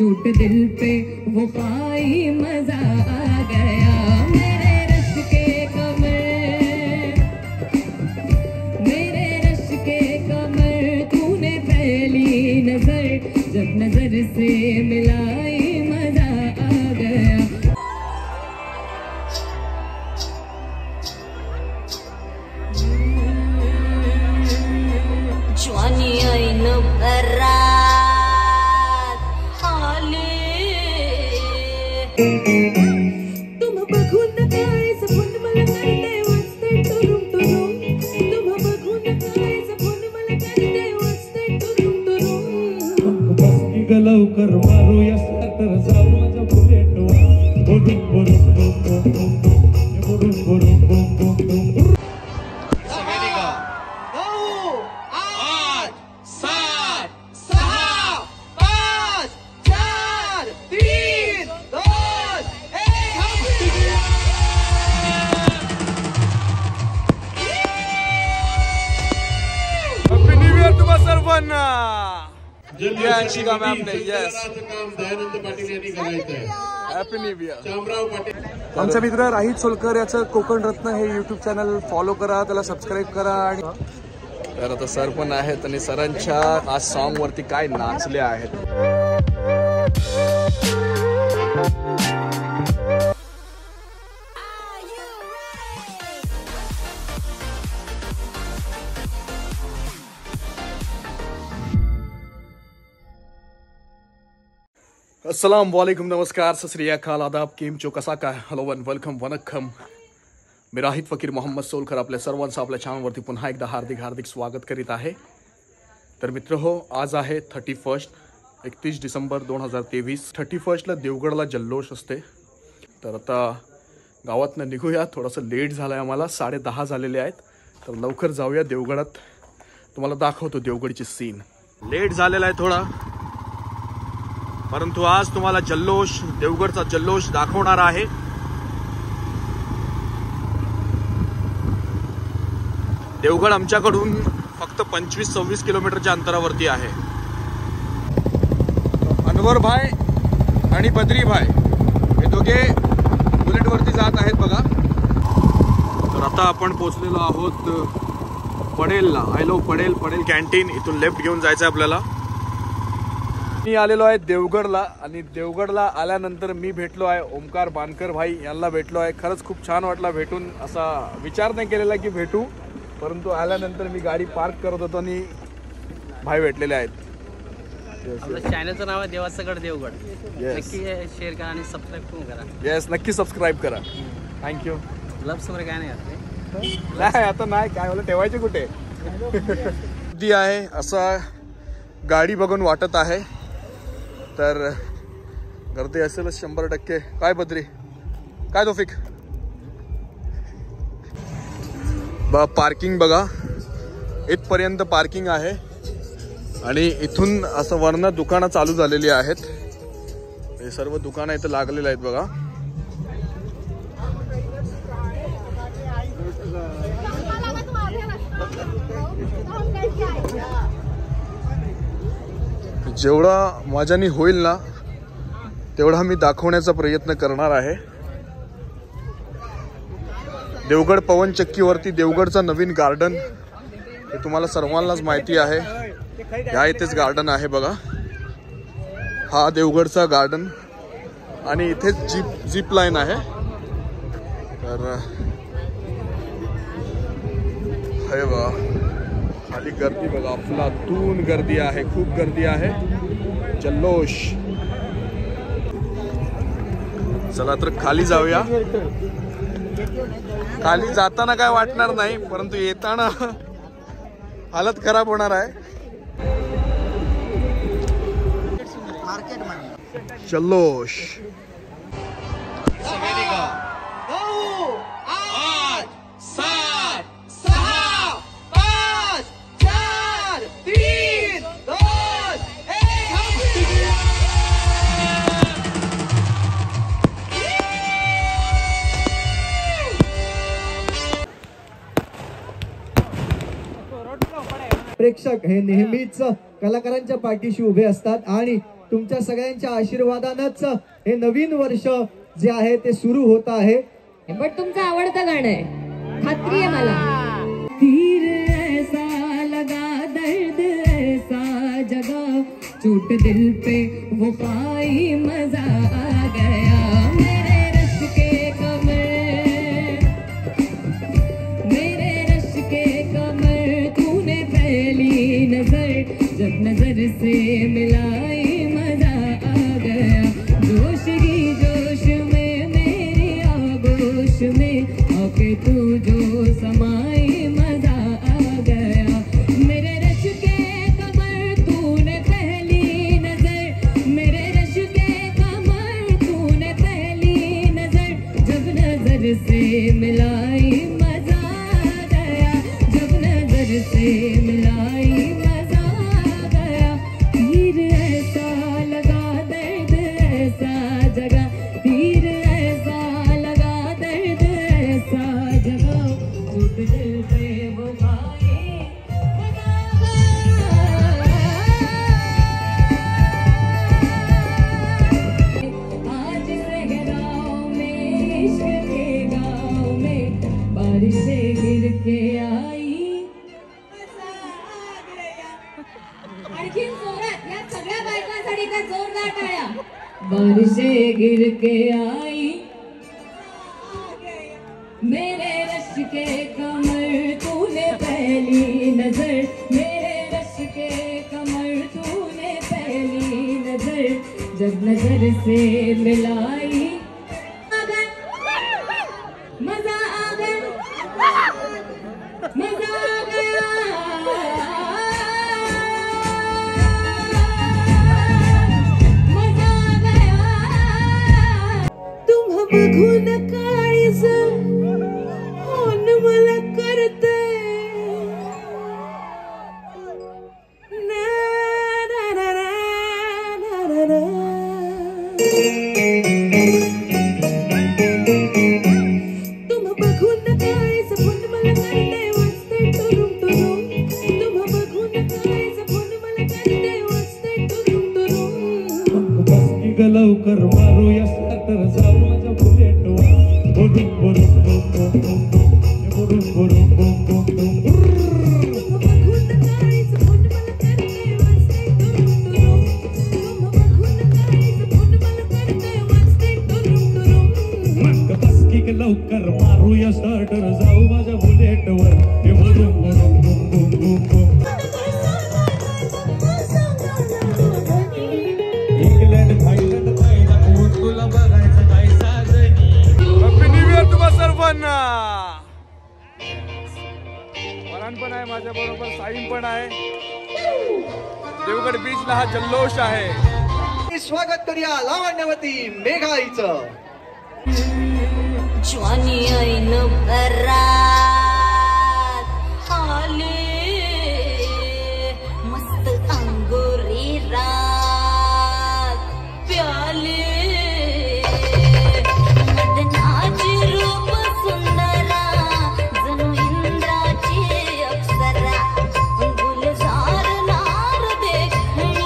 झूठ दिल पे वो खाई मजा आ गया। मेरे रश के कमर तूने पहली नजर जब नजर से मिलाई मजा आ गया। जवानी आई न भरा तुम बघून काय सपन मला करते वाजते टुरुम टुरुम। तुम बघून काय सपन मला करते वाजते टुरुम टुरुम। बस की लवकर मारूया स्टार्टर जाऊ माझ्या बुलेटवर बुडुम बुडुम बुडुम बुडुम बुडुम बुडुम बुडुम। आमचा मित्र राहित सोलकर याचं कोकण रत्न हे यूट्यूब चॅनल फॉलो करा, त्याला सबस्क्राईब करा। आणि तर आता सर पण आहेत आणि सरांच्या आज सॉन्ग वरती काय नाचले आहेत। अस्सलाम वालेकुम, नमस्कार, सत श्री अकाल, आदाब, केम चो, कसा काय, हॅलो वन वेलकम वनक्कम। मी राहित फकीर मोहम्मद सोलकर आपल्या सर्वांचं आपल्या चॅनलवरती पुन्हा एकदा हार्दिक स्वागत करीत आहे। तर मित्र हो, आज आहे 31 डिसेंबर 2023। 31ला देवगडला जल्लोष असते। तर आता गावातनं निघूया, थोडंसं लेट झालं आहे आम्हाला, 10:30 झालेले आहेत। तर लवकर जाऊया देवगडात, तुम्हाला दाखवतो देवगडची सीन। लेट झालेला आहे थोडा, परंतु आज तुम्हाला जल्लोष, देवगडचा जल्लोष दाखवणार आहे। देवगड आमच्याकडून फक्त 25-26 किलोमीटरच्या अंतरावरती आहे। अनवर भाई आणि बद्री भाई हे दोघे बुलेटवरती जात आहेत बघा। तर आता आपण पोहोचलेलो आहोत पडेलला, आय लव्ह पडेल कॅन्टीन। इथून लेफ्ट घेऊन जायचं आहे आपल्याला। मी आलेलो आहे देवगडला आणि देवगडला आल्यानंतर मी भेटलो आहे ओमकार बानकर भाई यांना भेटलो आहे। खरंच खूप छान वाटला भेटून, असा विचार नाही केलेला की भेटू, परंतु आल्यानंतर मी गाडी पार्क करत होतो आणि भाई भेटलेले आहेत। आपल्या चॅनलचं नाव आहे देवाचं देवगड, नक्की शेअर करा आणि सबस्क्राईब पण करा। येस, नक्की सबस्क्राईब करा, थँक्यू। ग्लव्स वगैरे काय नाही नाही आता नाही, काय मला ठेवायचे कुठे ती आहे असा गाडी बघून वाटत आहे। तर गर्दी असेलच 100%। काय बद्री, काय तोफिक, पार्किंग बघा, इथपर्यंत पार्किंग आहे आणि इथून असं वरनं दुकानं चालू झालेली आहेत। हे सर्व दुकानं इथं लागलेली आहेत बघा। जेवढा माझ्यानी होईल ना तेवढा मी दाखवण्याचा प्रयत्न करणार आहे। देवगड पवन चक्कीवरती देवगडचा नवीन गार्डन हे तुम्हाला सर्वांनाच माहिती आहे। या इथेच गार्डन आहे बघा, हा देवगडचा गार्डन आणि इथेच जीप लाईन आहे। तर हे बघा खाली गर्दी बघा, अफलातून गर्दी आहे, खूप गर्दी आहे, जल्लोष। चला तर खाली जाऊया। खाली जाताना काय वाटणार नाही, परंतु येताना हालत खराब होणार आहे। जल्लोष प्रेक्षक हे नेहमीच कलाकारांच्या पाठीशी उभे असतात आणि तुमच्या सगळ्यांच्या आशीर्वादानंच हे नवीन वर्ष जे आहे ते सुरू होत आहे. बट तुमचं आवडतं गाणं आहे, खात्री आहे मला. तीर ऐसा लगा दर्द ऐसा जगा चोट दिल पे वो पाई मजा आ गया. मेरे रश के कमर तूने पहली नजर जब नजर से मिलाई मजा आ गया. जोश ही जोश में मेरी आगोश में आके तू जो समाई मजा आ गया. मेरे रश के कमर तूने पहली नजर, मेरे रश के कमर तूने पहली नजर जब नजर से मिलाई मजा आ गया. जब नजर से मिलाई मजा आ गया. तीर ऐसा लगा दर्द ऐसा जगा, तीर ऐसा लगा दर्द ऐसा जगा चोट दिल पे वो पाई मजा आ गया. आज सहराओं में इश्क के गाँव में बारिशें गिर के आई. आणखीन जोरात या सगळ्या बायकांसाठी त्या जोरदार टाळ्या. बारिशें गिर के आई मेरे रश के कमर तूने पहली नजर, मेरे रश के कमर तूने पहली नजर जब नजर से मिलाई मजा आ गया. मजा आ गया. मजा आ गया. तुम्हा बघून काळीज होन मला करते ना ना ना ना ना ना. तुम्हा बघून काळीज होन मला करते वाजते टुरुम टुरुम. तुम्हा बघून काळीज होन मला करते वाजते टुरुम टुरुम. बस की ग लवकर मारूया स्टार्टर जाऊ माझ्या बुलेटवर. बुडूम बुडूम बुम बुम बुम बुम. बुडूम बुडूम बुम बुम बुम. तुम्हा बघून काळीज होन मला करते वाजते टुरुम टुरुम. तुम्हा बघून काळीज होन मला करते वाजते टुरुम टुरुम. मग बस की ग लवकर मारूया स्टार्टर जाऊ माझ्या बुलेटवर. बुडूम बुडूम बुम बुम बुम बुम. इंग्लंड थायलंड थायला कोण तुला बघायचं काय साजनी. हॅपी न्यू इयर तुम्हा सर्वांना. वरान पण आहे माझ्या बरोबर, साईम पण आहे. देवगड बीचला हा जल्लोष आहे. स्वागत करूया लावण्यवती मेघाईचं. ज्वानी ऐन भरात आले मस्त अंगोरी रात प्याले मदनाची रूप सुंदरा जणू इंद्राची अप्सरा गुलजार लार देखणी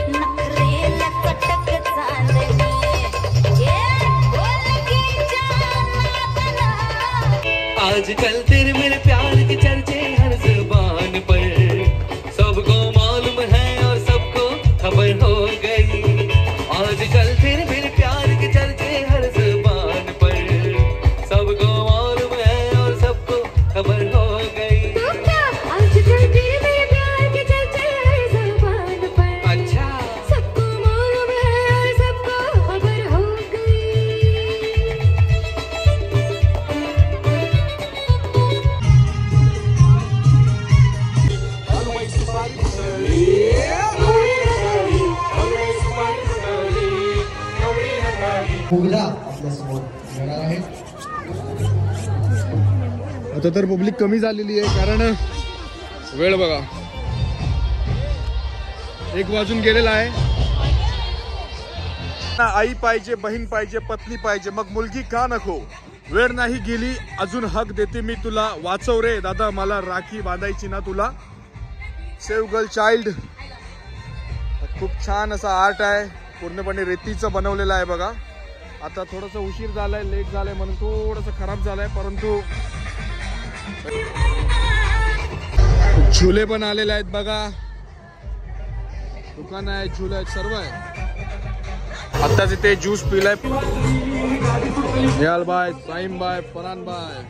नखरेला कटक चांदणी. आजकल तेरे मेरे प्यार के चर्चे हर जुबान पर, सबको मालूम है और सबको खबर हो गई. आजकल तेरे मेरे प्यार के चर्चे हर जुबान पर, सबको मालूम है और सबको खबर हो गई. आजकल तेरे मेरे प्यार के चर्चे हर ज़बान पर. अच्छा सबको मालूम है और सबको खबर हो गई. मुगला आपल्या समोर येणार आहे. आता तर पब्लिक कमी झालेली आहे, कारण वेळ बघा 1 वाजून गेलेला आहे. आई पाहिजे, बहीण पाहिजे, पत्नी पाहिजे, मग मुलगी का नको. वेळ नाही गेली, अजून हक देते मी तुला. वाचव रे दादा मला, राखी बांधायची ना तुला. Save girl child. खूप छान असा आर्ट आहे, पूर्णपणे रेतीचं बनवलेलं आहे बघा. आता थोडंसं उशीर झालाय, लेट झालाय म्हणून थोडंसं खराब झालंय, परंतु झुले पण आलेले आहेत बघा. दुकान आहे, झुले आहेत, सर्व आहे. आता तिथे juice पिलाय Nihal bye, साईम bye, Farhan bye.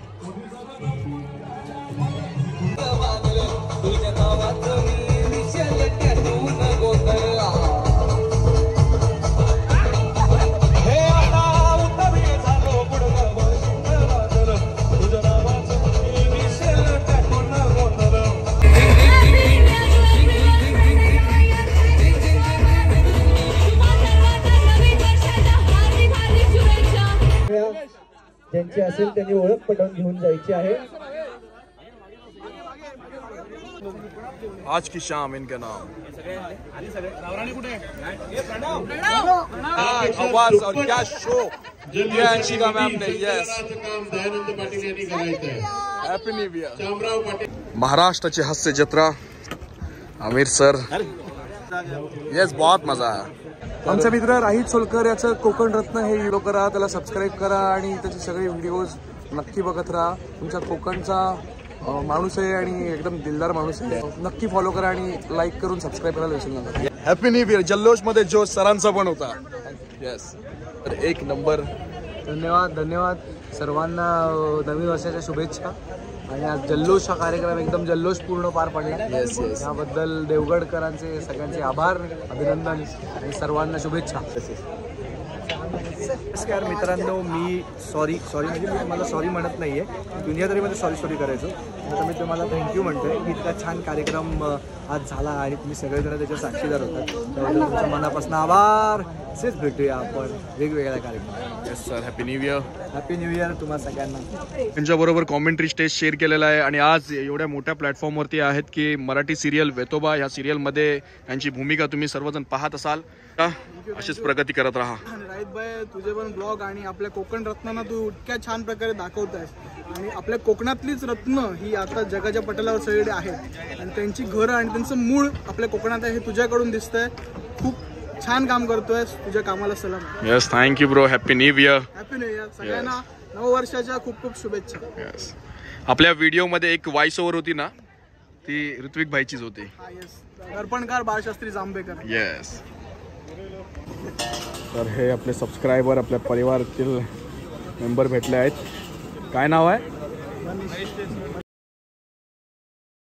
ज्यांची असेल त्यांनी ओळख पटवून घेऊन जायची आहे. आज की शाम इनका नाम आवाज और क्या शो अंशिका मैम ने. Yes, happy new year. महाराष्ट्राची हास्य जत्रा आमिर सर. यस, बहुत मजा आया. आमचा मित्र राहित सोलकर याचं कोकण रत्न हे व्हिडिओ करा, त्याला सबस्क्राईब करा आणि त्याचे सगळे व्हिडिओज नक्की बघत राहा. तुमच्या कोकणचा माणूस आहे आणि एकदम दिलदार माणूस आहे. नक्की फॉलो करा आणि लाईक करून सबस्क्राईब करायला विसरू नका. Happy new year. जल्लोष मध्ये जो सरांचा पण होता. येस, तर एक नंबर. धन्यवाद धन्यवाद सर्वांना नवीन वर्षाच्या शुभेच्छा. आणि आज जल्लोष हा कार्यक्रम एकदम जल्लोषपूर्ण पार पडला. येस येस, त्याबद्दल देवगडकरांचे सगळ्यांचे आभार, अभिनंदन आणि सर्वांना शुभेच्छा. नमस्कार मित्रांनो, मी सॉरी म्हणजे मी मला सॉरी म्हणत नाही आहे, दुनियादारीमध्ये सॉरी करायचो. आता मी तुम्हाला थँक्यू म्हणतोय की इतका छान कार्यक्रम आज झाला आणि तुम्ही सगळेजण त्याच्या साक्षीदार होतात. त्याबद्दल तुमच्या मनापासून आभार. असेच भेटूया आपण वेगवेगळ्या कार्यक्रमात. Yes sir, happy new year. Happy new year तुम्हा सगळ्यांना. त्यांच्याबरोबर कॉमेंट्री स्टेज शेअर केलेला आहे आणि आज एवढ्या मोठ्या प्लॅटफॉर्मवरती आहेत की मराठी सिरियल वेतोबा ह्या सिरियलमध्ये यांची भूमिका तुम्ही सर्वजण पाहत असाल. अशीच प्रगती करत राहा. राहित भाई, तुझे पण ब्लॉग आणि आपल्या कोकण रत्नांना तू इतक्या छान प्रकारे दाखवत आहेस. आणि आपल्या कोकणातलीच रत्न ही आता जगाच्या पटलावर सगळीकडे आहेत आणि त्यांची घरं आणि त्यांचं मूळ आपल्या कोकणात आहे हे तुझ्याकडून दिसतंय. खूप छान काम करतोयस, तुझ्या कामाला सलाम. Yes, thank you bro. Happy new year. Happy new year सगळ्यांना. नववर्षाच्या खूप खूप शुभेच्छा. येस, आपल्या व्हिडिओमध्ये एक व्हॉइस ओव्हर होती ना, ती ऋत्विक भाईचीच होती. दर्पणकार बाळशास्त्री जांभेकर. येस. तर हे आपले सबस्क्रायबर, आपल्या परिवारातील मेंबर भेटले आहेत. काय नाव आहे?